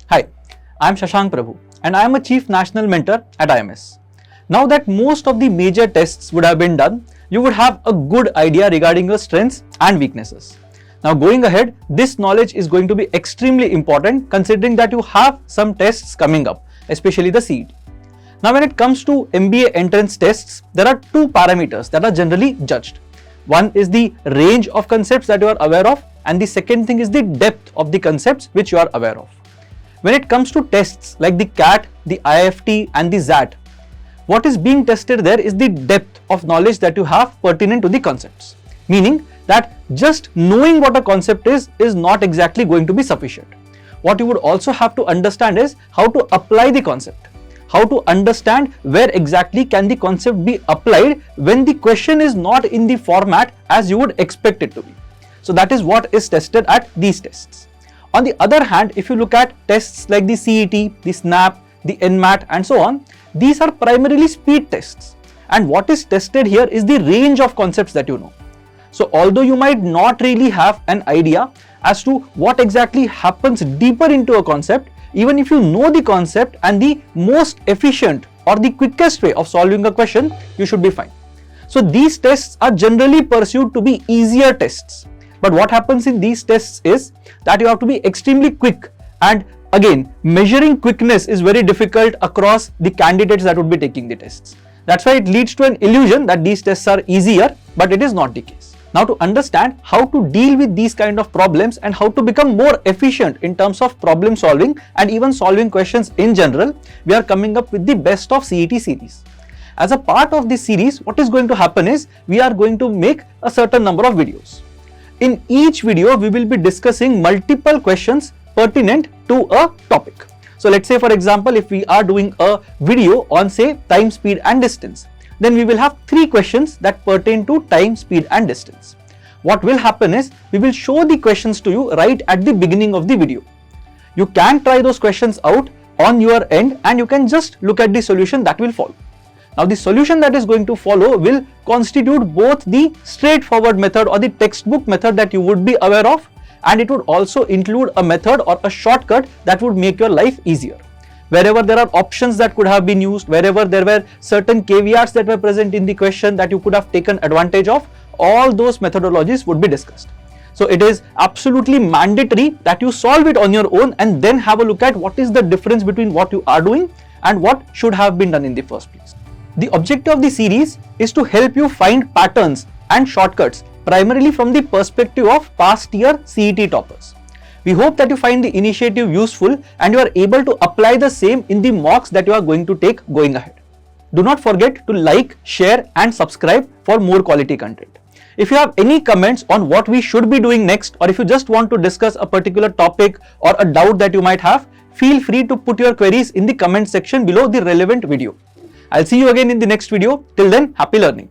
Hi, I am Shashank Prabhu and I am a Chief National Mentor at IMS. Now that most of the major tests would have been done, you would have a good idea regarding your strengths and weaknesses. Now going ahead, this knowledge is going to be extremely important considering that you have some tests coming up, especially the CET. Now when it comes to MBA entrance tests, there are two parameters that are generally judged. One is the range of concepts that you are aware of, and the second thing is the depth of the concepts which you are aware of. When it comes to tests like the CAT, the IFT and the XAT, what is being tested there is the depth of knowledge that you have pertinent to the concepts. Meaning that just knowing what a concept is not exactly going to be sufficient. What you would also have to understand is how to apply the concept. How to understand where exactly can the concept be applied when the question is not in the format as you would expect it to be. So that is what is tested at these tests. On the other hand, if you look at tests like the CET, the SNAP, the NMAT and so on, these are primarily speed tests. And what is tested here is the range of concepts that you know. So although you might not really have an idea as to what exactly happens deeper into a concept, even if you know the concept and the most efficient or the quickest way of solving a question, you should be fine. So these tests are generally pursued to be easier tests. But what happens in these tests is that you have to be extremely quick, and again, measuring quickness is very difficult across the candidates that would be taking the tests. That's why it leads to an illusion that these tests are easier, but it is not the case. Now to understand how to deal with these kind of problems and how to become more efficient in terms of problem solving and even solving questions in general, we are coming up with the Best of CET series. As a part of this series, what is going to happen is we are going to make a certain number of videos. In each video, we will be discussing multiple questions pertinent to a topic. So let's say for example, if we are doing a video on say time, speed and distance, then we will have 3 questions that pertain to time, speed and distance. What will happen is we will show the questions to you right at the beginning of the video. You can try those questions out on your end and you can just look at the solution that will follow. Now the solution that is going to follow will constitute both the straightforward method or the textbook method that you would be aware of, and it would also include a method or a shortcut that would make your life easier. Wherever there are options that could have been used, wherever there were certain caveats that were present in the question that you could have taken advantage of, all those methodologies would be discussed. So it is absolutely mandatory that you solve it on your own and then have a look at what is the difference between what you are doing and what should have been done in the first place. The objective of the series is to help you find patterns and shortcuts primarily from the perspective of past year CET toppers. We hope that you find the initiative useful and you are able to apply the same in the mocks that you are going to take going ahead. Do not forget to like, share and subscribe for more quality content. If you have any comments on what we should be doing next, or if you just want to discuss a particular topic or a doubt that you might have, feel free to put your queries in the comment section below the relevant video. I'll see you again in the next video. Till then, happy learning.